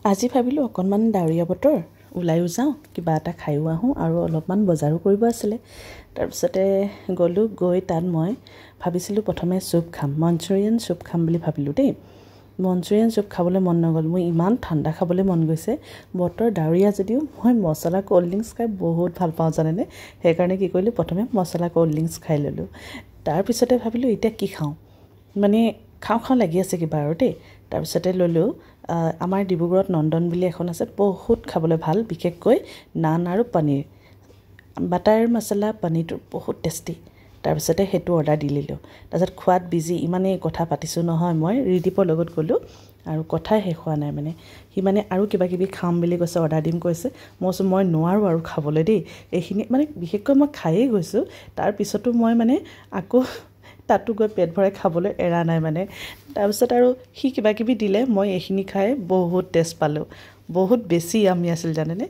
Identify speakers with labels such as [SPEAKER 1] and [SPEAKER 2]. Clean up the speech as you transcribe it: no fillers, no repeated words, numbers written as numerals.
[SPEAKER 1] আজি ভাবিলোঁ অকণমান ডাৱৰীয়া বতৰ ওলাইও যাওঁ কিবা এটা খাইও আহোঁ আৰু অলপমান বজাৰো কৰিব আছিলে তাৰপিছতে গ'লোঁ গৈ তাত মই ভাবিছিলোঁ প্ৰথমে চুপ খাম মঞ্চুৰিয়ান চুপ খাম বুলি ভাবিলোঁ দেই মঞ্চুৰিয়ান চুপ খাবলৈ মন নগ'ল মোৰ ইমান ঠাণ্ডা খাবলৈ মন গৈছে বতৰ ডাৱৰীয়া যদিও মই মছলা কোল্ড ড্ৰিংকছ খাই বহুত ভাল পাওঁ জানেনে সেইকাৰণে কি কৰিলোঁ প্ৰথমে মছলা কোল্ড ড্ৰিংকছ খাই ল'লোঁ তাৰপিছতে ভাবিলোঁ এতিয়া কি খাওঁ মানে খাওঁ লাগি আছে কিবা আৰু দেই তাৰপিছতে ল'লোঁ আমাৰ ডিব্ৰুগড়ত নন্দন বুলি এখন আছে বহুত খাবলৈ ভাল বিশেষকৈ নান আৰু পনীৰ বাটাৰ মছলা পনীৰটো বহুত টেষ্টি তাৰপিছতে সেইটো অৰ্ডাৰ দি দিলোঁ তাৰপিছত খোৱাত বিজি ইমানেই কথা পাতিছোঁ নহয় মই ৰিদীপৰ লগত গ'লোঁ আৰু কথাই শেষ হোৱা নাই মানে সি মানে আৰু কিবা কিবি খাম বুলি কৈছে অৰ্ডাৰ দিম কৈছে মই নোৱাৰোঁ আৰু খাবলৈ দেই এইখিনি মানে বিশেষকৈ মই খায়েই গৈছোঁ তাৰপিছতো মই মানে আকৌ তাতো গৈ পেট ভৰাই খাবলৈ এৰা নাই মানে তাৰপিছত আৰু সি কিবা কিবি দিলে মই এইখিনি খাই বহুত টেষ্ট পালোঁ বহুত বেছি আমি আছিল জানেনে